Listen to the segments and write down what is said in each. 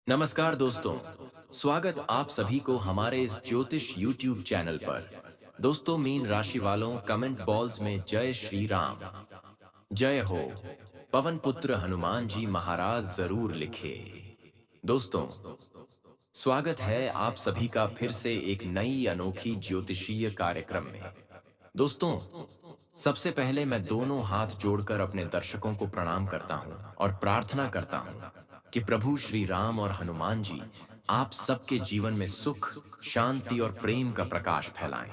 नमस्कार दोस्तों, स्वागत आप सभी को हमारे इस ज्योतिष YouTube चैनल पर। दोस्तों, मीन राशि वालों कमेंट बॉल्स में जय श्री राम, जय हो, पवन पुत्र हनुमान जी महाराज जरूर लिखे। दोस्तों, स्वागत है आप सभी का फिर से एक नई अनोखी ज्योतिषीय कार्यक्रम में। दोस्तों, सबसे पहले मैं दोनों हाथ जोड़कर अपने दर्शकों को प्रणाम करता हूं और प्रार्थना करता हूं कि प्रभु श्री राम और हनुमान जी आप सबके जीवन में सुख, शांति और प्रेम का प्रकाश फैलाएं।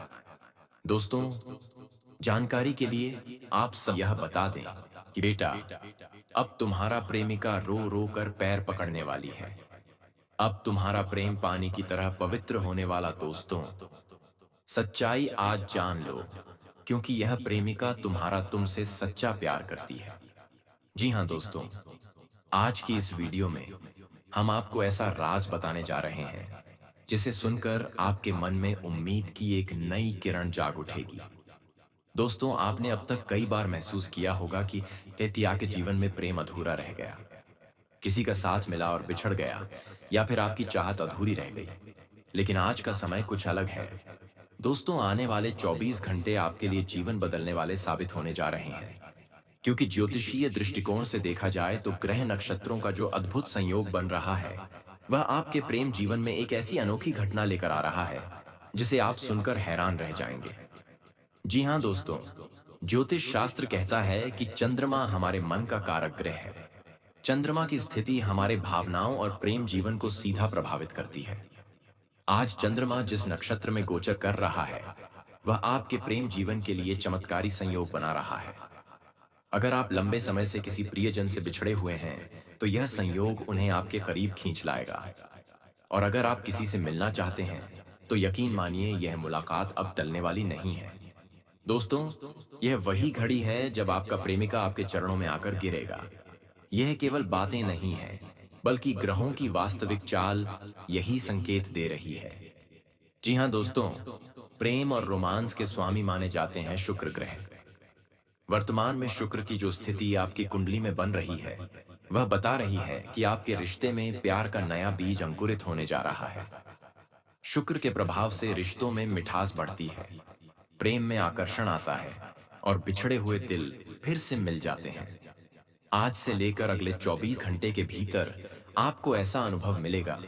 दोस्तों, जानकारी के लिए आप सब यह बता दें कि बेटा, अब तुम्हारा प्रेमिका रो रो कर पैर पकड़ने वाली है। अब तुम्हारा प्रेम पानी की तरह पवित्र होने वाला। दोस्तों, सच्चाई आज जान लो, क्योंकि यह प्रेमिका तुम्हारा तुमसे सच्चा प्यार करती है। जी हाँ दोस्तों, आज की इस वीडियो में हम आपको ऐसा राज बताने जा रहे हैं जिसे सुनकर आपके मन में उम्मीद की एक नई किरण जाग उठेगी। दोस्तों, आपने अब तक कई बार महसूस किया होगा कि तेतिया के जीवन में प्रेम अधूरा रह गया, किसी का साथ मिला और बिछड़ गया, या फिर आपकी चाहत अधूरी रह गई। लेकिन आज का समय कुछ अलग है। दोस्तों, आने वाले 24 घंटे आपके लिए जीवन बदलने वाले साबित होने जा रहे हैं, क्योंकि ज्योतिषीय दृष्टिकोण से देखा जाए तो ग्रह नक्षत्रों का जो अद्भुत संयोग बन रहा है, वह आपके प्रेम जीवन में एक ऐसी अनोखी घटना लेकर आ रहा है जिसे आप सुनकर हैरान रह जाएंगे। जी हाँ दोस्तों, ज्योतिष शास्त्र कहता है कि चंद्रमा हमारे मन का कारक ग्रह है। चंद्रमा की स्थिति हमारे भावनाओं और प्रेम जीवन को सीधा प्रभावित करती है। आज चंद्रमा जिस नक्षत्र में गोचर कर रहा है, वह आपके प्रेम जीवन के लिए चमत्कारी संयोग बना रहा है। अगर आप लंबे समय से किसी प्रियजन से बिछड़े हुए हैं, तो यह संयोग उन्हें आपके करीब खींच लाएगा। और अगर आप किसी से मिलना चाहते हैं, तो यकीन मानिए यह मुलाकात अब टलने वाली नहीं है। दोस्तों, यह वही घड़ी है जब आपका प्रेमिका आपके चरणों में आकर गिरेगा। यह केवल बातें नहीं है, बल्कि ग्रहों की वास्तविक चाल यही संकेत दे रही है। जी हाँ दोस्तों, प्रेम और रोमांस के स्वामी माने जाते हैं शुक्र ग्रह। वर्तमान में शुक्र की जो स्थिति आपकी कुंडली में बन रही है, वह बता रही है कि आपके रिश्ते में प्यार का नया बीज अंकुरित होने जा रहा है। शुक्र के प्रभाव से रिश्तों में मिठास बढ़ती है, प्रेम में आकर्षण आता है और बिछड़े हुए दिल फिर से मिल जाते हैं। आज से लेकर अगले 24 घंटे के भीतर आपको ऐसा अनुभव मिलेगा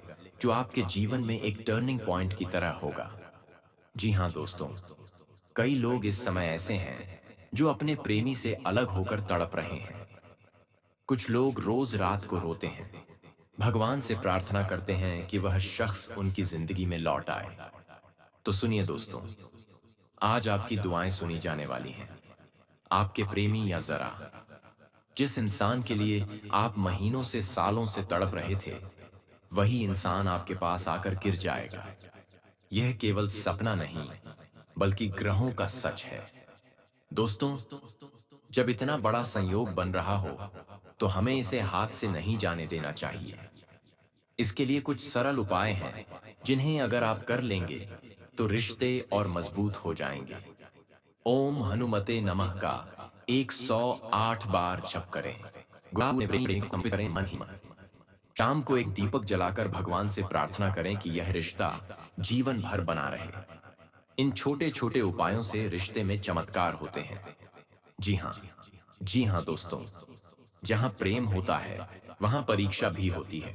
जो आपके जीवन में एक टर्निंग पॉइंट की तरह होगा। जी हाँ दोस्तों, कई लोग इस समय ऐसे हैं जो अपने प्रेमी से अलग होकर तड़प रहे हैं। कुछ लोग रोज रात को रोते हैं, भगवान से प्रार्थना करते हैं कि वह शख्स उनकी जिंदगी में लौट आए। तो सुनिए दोस्तों, आज आपकी दुआएं सुनी जाने वाली हैं। आपके प्रेमी, या जरा जिस इंसान के लिए आप महीनों से सालों से तड़प रहे थे, वही इंसान आपके पास आकर गिर जाएगा। यह केवल सपना नहीं, बल्कि ग्रहों का सच है। दोस्तों, जब इतना बड़ा संयोग बन रहा हो, तो हमें इसे हाथ से नहीं जाने देना चाहिए। इसके लिए कुछ सरल उपाय हैं जिन्हें अगर आप कर लेंगे तो रिश्ते और मजबूत हो जाएंगे। ओम हनुमते नमः का 108 बार जप करें। गुलाब में प्रेम को कंपित करें मन ही मन। शाम को एक दीपक जलाकर भगवान से प्रार्थना करें कि यह रिश्ता जीवन भर बना रहे। इन छोटे छोटे उपायों से रिश्ते में चमत्कार होते हैं। जी हाँ, जी हाँ दोस्तों, जहाँ प्रेम होता है, वहाँ परीक्षा भी होती है।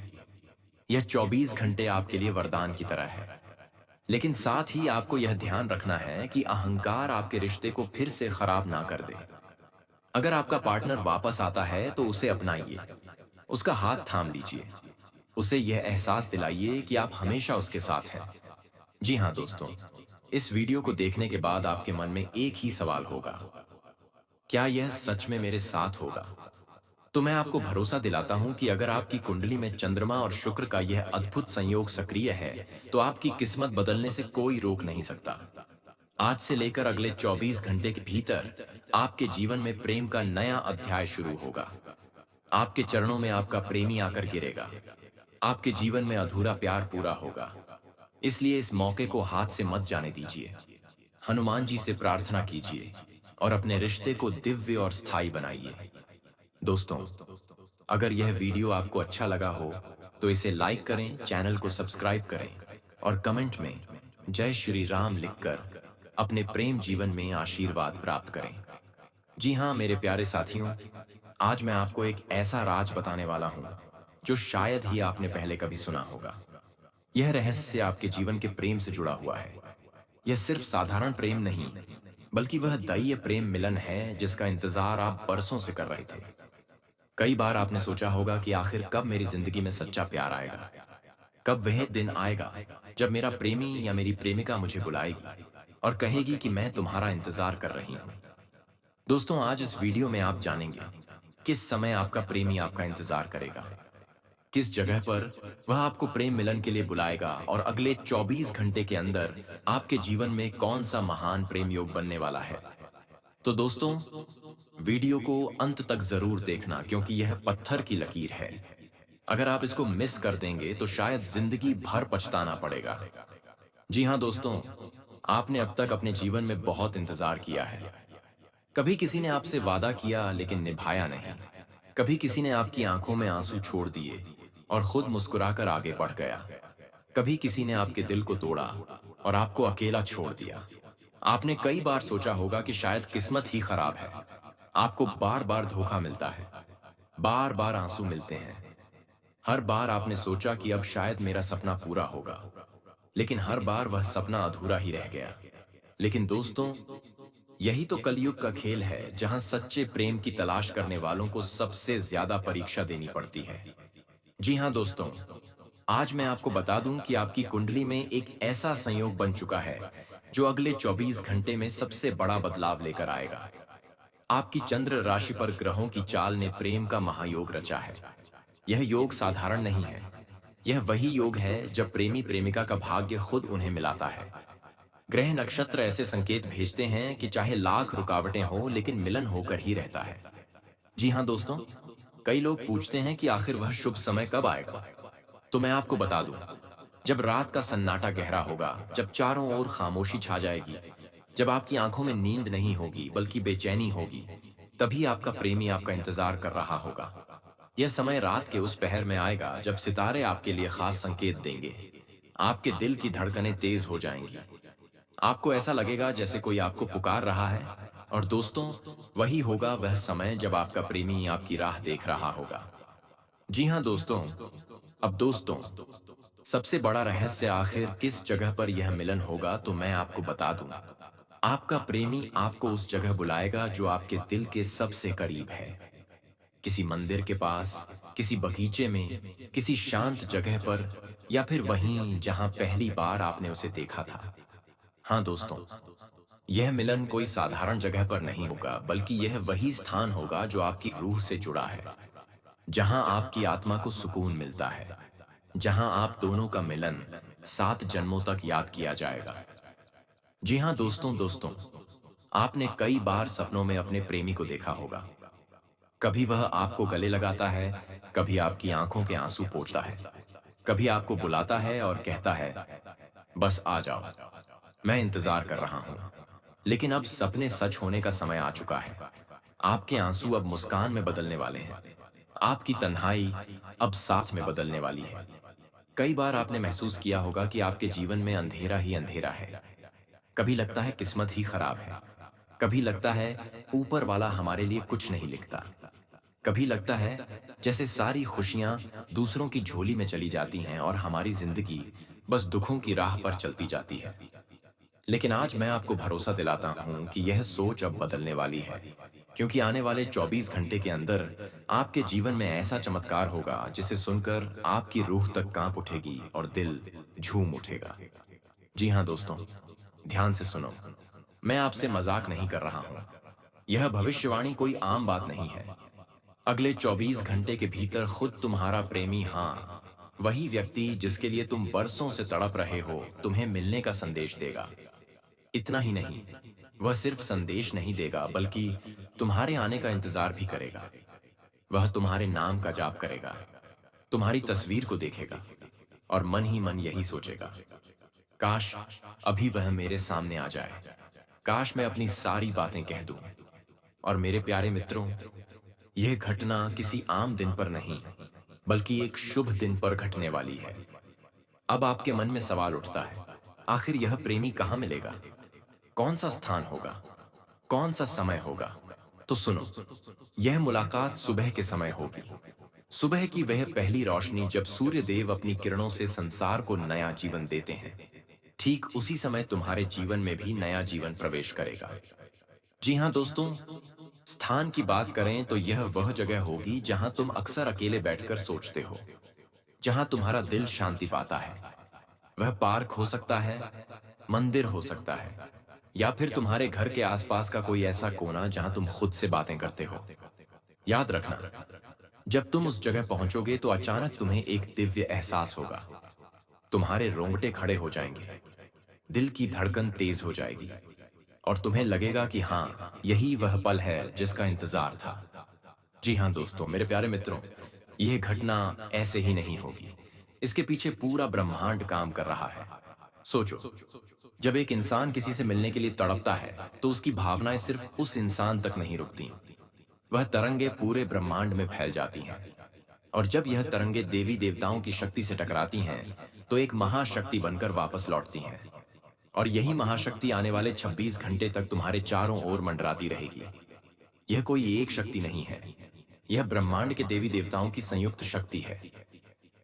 यह 24 घंटे आपके लिए वरदान की तरह है। लेकिन साथ ही आपको यह ध्यान रखना है कि अहंकार आपके रिश्ते को फिर से खराब ना कर दे। अगर आपका पार्टनर वापस आता है तो उसे अपनाइए, उसका हाथ थाम लीजिए, उसे यह एहसास दिलाइए कि आप हमेशा उसके साथ हैं। जी हाँ दोस्तों, इस वीडियो को देखने के बाद आपके मन में एक ही सवाल होगा, क्या यह सच में मेरे साथ होगा? तो मैं आपको भरोसा दिलाता हूं कि अगर आपकी कुंडली में चंद्रमा और शुक्र का यह अद्भुत संयोग सक्रिय है, तो आपकी किस्मत बदलने से कोई रोक नहीं सकता। आज से लेकर अगले 24 घंटे के भीतर आपके जीवन में प्रेम का नया अध्याय शुरू होगा। आपके चरणों में आपका प्रेमी आकर गिरेगा, आपके जीवन में अधूरा प्यार पूरा होगा। इसलिए इस मौके को हाथ से मत जाने दीजिए। हनुमान जी से प्रार्थना कीजिए और अपने रिश्ते को दिव्य और स्थायी बनाइए। दोस्तों, अगर यह वीडियो आपको अच्छा लगा हो, तो इसे लाइक करें, चैनल को सब्सक्राइब करें और कमेंट में जय श्री राम लिखकर अपने प्रेम जीवन में आशीर्वाद प्राप्त करें। जी हाँ मेरे प्यारे साथियों, आज मैं आपको एक ऐसा राज बताने वाला हूँ जो शायद ही आपने पहले कभी सुना होगा। यह रहस्य आपके जीवन के प्रेम से जुड़ा हुआ है। यह सिर्फ साधारण प्रेम नहीं, बल्कि वह दैवीय प्रेम मिलन है जिसका इंतजार आप बरसों से कर रहे थे। कई बार आपने सोचा होगा कि आखिर कब मेरी जिंदगी में सच्चा प्यार आएगा, कब वह दिन आएगा जब मेरा प्रेमी या मेरी प्रेमिका मुझे बुलाएगी और कहेगी कि मैं तुम्हारा इंतजार कर रही हूँ। दोस्तों, आज इस वीडियो में आप जानेंगे किस समय आपका प्रेमी आपका इंतजार करेगा, किस जगह पर वह आपको प्रेम मिलन के लिए बुलाएगा और अगले 24 घंटे के अंदर आपके जीवन में कौन सा महान प्रेम योग बनने वाला है। तो दोस्तों, वीडियो को अंत तक जरूर देखना क्योंकि यह पत्थर की लकीर है। अगर आप इसको मिस कर देंगे तो शायद जिंदगी भर पछताना पड़ेगा। जी हाँ दोस्तों, आपने अब तक अपने जीवन में बहुत इंतजार किया है। कभी किसी ने आपसे वादा किया लेकिन निभाया नहीं। कभी किसी ने आपकी आंखों में आंसू छोड़ दिए और खुद मुस्कुराकर आगे बढ़ गया। कभी किसी ने आपके दिल को तोड़ा और आपको अकेला छोड़ दिया। आपने कई बार सोचा होगा कि शायद किस्मत ही खराब है। आपको बार बार धोखा मिलता है, बार बार आंसू मिलते हैं। हर बार आपने सोचा कि अब शायद मेरा सपना पूरा होगा, लेकिन हर बार वह सपना अधूरा ही रह गया। लेकिन दोस्तों, यही तो कलयुग का खेल है जहां सच्चे प्रेम की तलाश करने वालों को सबसे ज्यादा परीक्षा देनी पड़ती है। जी हाँ दोस्तों, आज मैं आपको बता दूं कि आपकी कुंडली में एक ऐसा संयोग बन चुका है जो अगले 24 घंटे में सबसे बड़ा बदलाव लेकर आएगा। आपकी चंद्र राशि पर ग्रहों की चाल ने प्रेम का महायोग रचा है। यह योग साधारण नहीं है। यह वही योग है जब प्रेमी प्रेमिका का भाग्य खुद उन्हें मिलाता है। ग्रह नक्षत्र ऐसे संकेत भेजते हैं कि चाहे लाख रुकावटें हो लेकिन मिलन होकर ही रहता है। जी हाँ दोस्तों, कई लोग पूछते हैं कि आखिर वह शुभ समय कब आएगा। तो मैं आपको बता दूं, जब रात का सन्नाटा गहरा होगा, जब चारों ओर खामोशी छा जाएगी, जब आपकी आंखों में नींद नहीं होगी बल्कि बेचैनी होगी, तभी आपका प्रेमी आपका इंतजार कर रहा होगा। यह समय रात के उस पहर में आएगा जब सितारे आपके लिए खास संकेत देंगे। आपके दिल की धड़कनें तेज हो जाएंगी। आपको ऐसा लगेगा जैसे कोई आपको पुकार रहा है। और दोस्तों, वही होगा वह समय जब आपका प्रेमी आपकी राह देख रहा होगा। जी हाँ दोस्तों, अब दोस्तों, सबसे बड़ा रहस्य आखिर किस जगह पर यह मिलन होगा तो मैं आपको बता दूं। आपका प्रेमी आपको उस जगह बुलाएगा जो आपके दिल के सबसे करीब है। किसी मंदिर के पास, किसी बगीचे में, किसी शांत जगह पर, या फिर वहीं जहां पहली बार आपने उसे देखा था। हाँ दोस्तों, यह मिलन कोई साधारण जगह पर नहीं होगा, बल्कि यह वही स्थान होगा जो आपकी रूह से जुड़ा है, जहां आपकी आत्मा को सुकून मिलता है, जहां आप दोनों का मिलन 7 जन्मों तक याद किया जाएगा। जी हाँ दोस्तों, आपने कई बार सपनों में अपने प्रेमी को देखा होगा। कभी वह आपको गले लगाता है, कभी आपकी आंखों के आंसू पोंछता है, कभी आपको बुलाता है और कहता है, बस आ जाओ, मैं इंतजार कर रहा हूं। लेकिन अब सपने सच होने का समय आ चुका है। आपके आंसू अब मुस्कान में बदलने वाले हैं। आपकी तन्हाई अब साथ में बदलने वाली है। कई बार आपने महसूस किया होगा कि आपके जीवन में अंधेरा ही अंधेरा है। कभी लगता है किस्मत ही खराब है, कभी लगता है ऊपर वाला हमारे लिए कुछ नहीं लिखता, कभी लगता है जैसे सारी खुशियां दूसरों की झोली में चली जाती हैं और हमारी जिंदगी बस दुखों की राह पर चलती जाती है। लेकिन आज मैं आपको भरोसा दिलाता हूं कि यह सोच अब बदलने वाली है, क्योंकि आने वाले 24 घंटे के अंदर आपके जीवन में ऐसा चमत्कार होगा जिसे सुनकर आपकी रूह तक कांप उठेगी और दिल झूम उठेगा। जी हाँ दोस्तों, ध्यान से सुनो, मैं आपसे मजाक नहीं कर रहा हूं। यह भविष्यवाणी कोई आम बात नहीं है। अगले 24 घंटे के भीतर खुद तुम्हारा प्रेमी, हाँ, वही व्यक्ति जिसके लिए तुम बरसों से तड़प रहे हो, तुम्हें मिलने का संदेश देगा। इतना ही नहीं, वह सिर्फ संदेश नहीं देगा बल्कि तुम्हारे आने का इंतजार भी करेगा। वह तुम्हारे नाम का जाप करेगा, तुम्हारी तस्वीर को देखेगा और मन ही मन यही सोचेगा, काश अभी वह मेरे सामने आ जाए, काश मैं अपनी सारी बातें कह दूं। और मेरे प्यारे मित्रों, यह घटना किसी आम दिन पर नहीं, बल्कि एक शुभ दिन पर घटने वाली है। अब आपके मन में सवाल उठता है, आखिर यह प्रेमी कहाँ मिलेगा? कौन सा स्थान होगा? कौन सा समय होगा? तो सुनो, यह मुलाकात सुबह के समय होगी। सुबह की वह पहली रोशनी जब सूर्य देव अपनी किरणों से संसार को नया जीवन देते हैं, ठीक उसी समय तुम्हारे जीवन में भी नया जीवन प्रवेश करेगा। जी हाँ दोस्तों, स्थान की बात करें तो यह वह जगह होगी जहां तुम अक्सर अकेले बैठकर सोचते हो, जहां तुम्हारा दिल शांति पाता है। वह पार्क हो सकता है, मंदिर हो सकता है, या फिर तुम्हारे घर के आसपास का कोई ऐसा कोना जहां तुम खुद से बातें करते हो। याद रखना, जब तुम उस जगह पहुंचोगे तो अचानक तुम्हें एक दिव्य एहसास होगा। तुम्हारे रोंगटे खड़े हो जाएंगे, दिल की धड़कन तेज हो जाएगी, और तुम्हें लगेगा कि हाँ, यही वह पल है जिसका इंतजार था। जी हाँ दोस्तों, मेरे प्यारे मित्रों, यह घटना ऐसे ही नहीं होगी। इसके पीछे पूरा ब्रह्मांड काम कर रहा है। सोचो, जब एक इंसान किसी से मिलने के लिए तड़पता है, तो उसकी भावनाएं सिर्फ उस इंसान तक नहीं रुकती। वह तरंगे पूरे ब्रह्मांड में फैल जाती हैं। और जब यह तरंगे देवी देवताओं की शक्ति से टकराती हैं, तो एक महाशक्ति बनकर वापस लौटती हैं। और यही महाशक्ति आने वाले 26 घंटे तक तुम्हारे चारों ओर मंडराती रहेगी। यह कोई एक शक्ति नहीं है, यह ब्रह्मांड के देवी देवताओं की संयुक्त शक्ति है।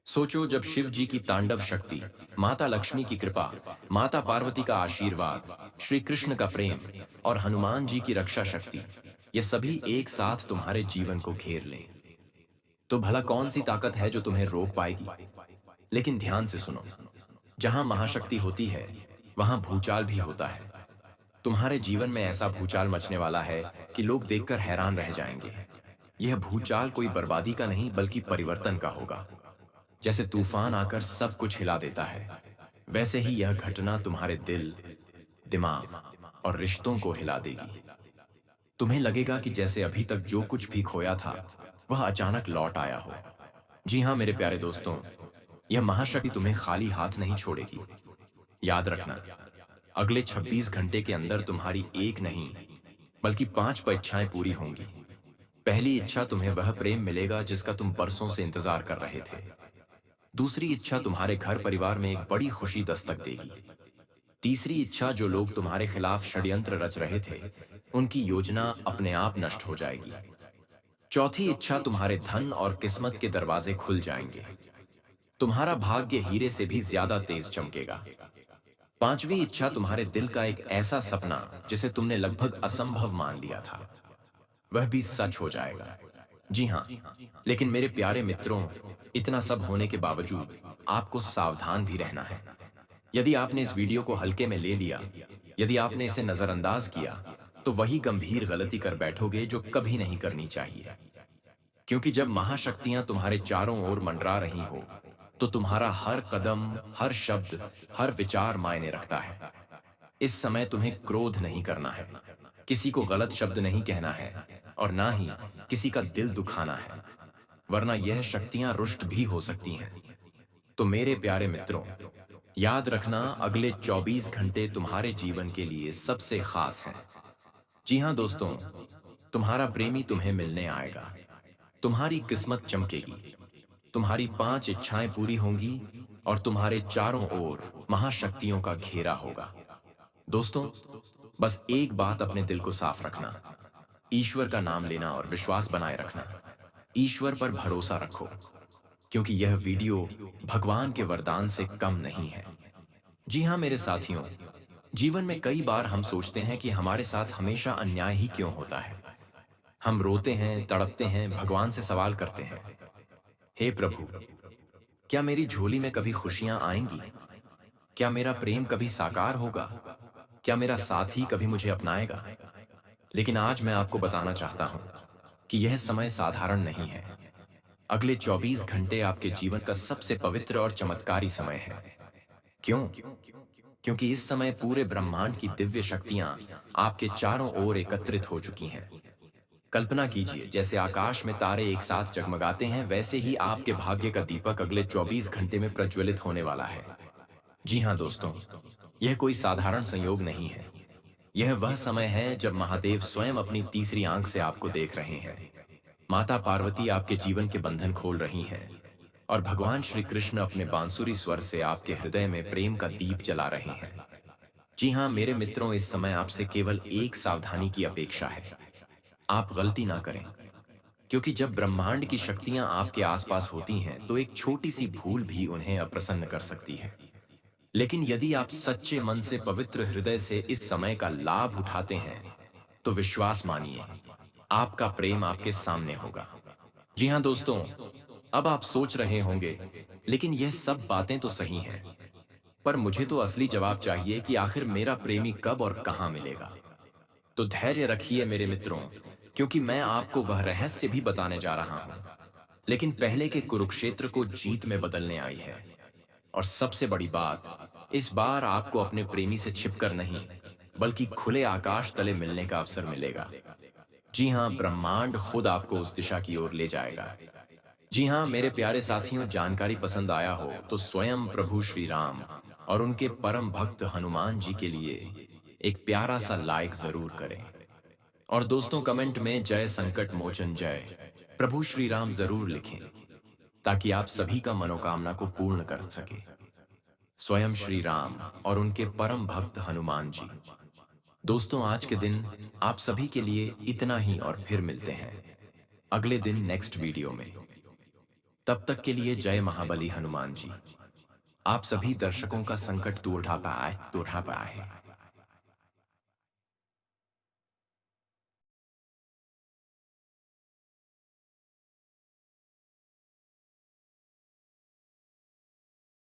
सोचो, जब शिव जी की तांडव शक्ति, माता लक्ष्मी की कृपा, माता पार्वती का आशीर्वाद, श्री कृष्ण का प्रेम और हनुमान जी की रक्षा शक्ति, ये सभी एक साथ तुम्हारे जीवन को घेर लें, तो भला कौन सी ताकत है जो तुम्हें रोक पाएगी? लेकिन ध्यान से सुनो, जहां महाशक्ति होती है, वहां भूचाल भी होता है। तुम्हारे जीवन में ऐसा भूचाल मचने वाला है कि लोग देखकर हैरान रह जाएंगे। यह भूचाल कोई बर्बादी का नहीं बल्कि परिवर्तन का होगा। जैसे तूफान आकर सब कुछ हिला देता है, वैसे ही यह घटना तुम्हारे दिल, दिमाग और रिश्तों को हिला देगी। तुम्हें लगेगा कि जैसे अभी तक जो कुछ भी खोया था, वह अचानक लौट आया हो। जी हाँ मेरे प्यारे दोस्तों, यह महाशक्ति तुम्हें खाली हाथ नहीं छोड़ेगी। याद रखना, अगले 26 घंटे के अंदर तुम्हारी एक नहीं बल्कि 5 इच्छाएं पूरी होंगी। पहली इच्छा, तुम्हें वह प्रेम मिलेगा जिसका तुम बरसों से इंतजार कर रहे थे। दूसरी इच्छा, तुम्हारे घर परिवार में एक बड़ी खुशी दस्तक देगी। तीसरी इच्छा, जो लोग तुम्हारे खिलाफ षड्यंत्र रच रहे थे, उनकी योजना अपने आप नष्ट हो जाएगी। चौथी इच्छा, तुम्हारे धन और किस्मत के दरवाजे खुल जाएंगे। तुम्हारा भाग्य हीरे से भी ज्यादा तेज चमकेगा। पांचवी इच्छा, तुम्हारे दिल का एक ऐसा सपना जिसे तुमने लगभग असंभव मान लिया था, वह भी सच हो जाएगा। जी हाँ, लेकिन मेरे प्यारे मित्रों, इतना सब होने के बावजूद आपको सावधान भी रहना है। यदि आपने इस वीडियो को हल्के में ले लिया, यदि आपने इसे नजरअंदाज किया, तो वही गंभीर गलती कर बैठोगे जो कभी नहीं करनी चाहिए। क्योंकि जब महाशक्तियां तुम्हारे चारों ओर मंडरा रही हो, तो तुम्हारा हर कदम, हर शब्द, हर विचार मायने रखता है। इस समय तुम्हें क्रोध नहीं करना है, किसी को गलत शब्द नहीं कहना है, और ना ही किसी का दिल दुखाना है, वरना यह शक्तियां रुष्ट भी हो सकती हैं। तो मेरे प्यारे मित्रों, याद रखना, अगले 24 घंटे तुम्हारे जीवन के लिए सबसे खास हैं। जी हाँ दोस्तों, तुम्हारा प्रेमी तुम्हें मिलने आएगा, तुम्हारी किस्मत चमकेगी, तुम्हारी 5 इच्छाएं पूरी होंगी, और तुम्हारे चारों ओर महाशक्तियों का घेरा होगा। दोस्तों, बस एक बात अपने दिल को साफ रखना, ईश्वर का नाम लेना और विश्वास बनाए रखना। ईश्वर पर भरोसा रखो, क्योंकि यह वीडियो भगवान के वरदान से कम नहीं है। जी हाँ मेरे साथियों, जीवन में कई बार हम सोचते हैं कि हमारे साथ हमेशा अन्याय ही क्यों होता है। हम रोते हैं, तड़पते हैं, भगवान से सवाल करते हैं, हे प्रभु, क्या मेरी झोली में कभी खुशियां आएंगी? क्या मेरा प्रेम कभी साकार होगा? क्या मेरा साथी कभी मुझे अपनाएगा? लेकिन आज मैं आपको बताना चाहता हूं कि यह समय साधारण नहीं है। अगले 24 घंटे आपके जीवन का सबसे पवित्र और चमत्कारी समय है। क्यों? क्योंकि इस समय पूरे ब्रह्मांड की दिव्य शक्तियां आपके चारों ओर एकत्रित हो चुकी हैं। कल्पना कीजिए, जैसे आकाश में तारे एक साथ जगमगाते हैं, वैसे ही आपके भाग्य का दीपक अगले 24 घंटे में प्रज्वलित होने वाला है। जी हाँ दोस्तों, यह कोई साधारण संयोग नहीं है। यह वह समय है जब महादेव स्वयं अपनी तीसरी आंख से आपको देख रहे हैं। माता पार्वती आपके जीवन के बंधन खोल रही हैं, और भगवान श्री कृष्ण अपने बांसुरी स्वर से आपके हृदय में प्रेम का दीप जला रहे हैं। जी हाँ मेरे मित्रों, इस समय आपसे केवल एक सावधानी की अपेक्षा है। आप गलती ना करें, क्योंकि जब ब्रह्मांड की शक्तियां आपके आसपास होती हैं तो एक छोटी सी भूल भी उन्हें अप्रसन्न कर सकती है। लेकिन यदि आप सच्चे मन से पवित्र हृदय से इस समय का लाभ उठाते हैं, तो विश्वास मानिए, आपका प्रेम आपके सामने होगा। जी हाँ दोस्तों, अब आप सोच रहे होंगे, लेकिन यह सब बातें तो सही हैं, पर मुझे तो असली जवाब चाहिए कि आखिर मेरा प्रेमी कब और कहाँ मिलेगा। तो धैर्य रखिए मेरे मित्रों, क्योंकि मैं आपको वह रहस्य भी बताने जा रहा हूं। लेकिन पहले के कुरुक्षेत्र को जीत में बदलने आई है। और सबसे बड़ी बात, इस बार आपको अपने प्रेमी से छिपकर नहीं, बल्कि खुले आकाश तले मिलने का अवसर मिलेगा। जी हाँ, ब्रह्मांड खुद आपको उस दिशा की ओर ले जाएगा। जी हाँ मेरे प्यारे साथियों, जानकारी पसंद आया हो तो स्वयं प्रभु श्री राम और उनके परम भक्त हनुमान जी के लिए एक प्यारा सा लाइक जरूर करें। और दोस्तों, कमेंट में जय संकट मोचन जय प्रभु श्री राम जरूर लिखें, ताकि आप सभी का मनोकामना को पूर्ण कर सके। स्वयं श्री राम और उनके परम भक्त हनुमान जी। दोस्तों, आज के दिन आप सभी के लिए इतना ही, और फिर मिलते हैं अगले दिन नेक्स्ट वीडियो में। तब तक के लिए जय महाबली हनुमान जी। आप सभी दर्शकों का संकट दूर उठा पाए।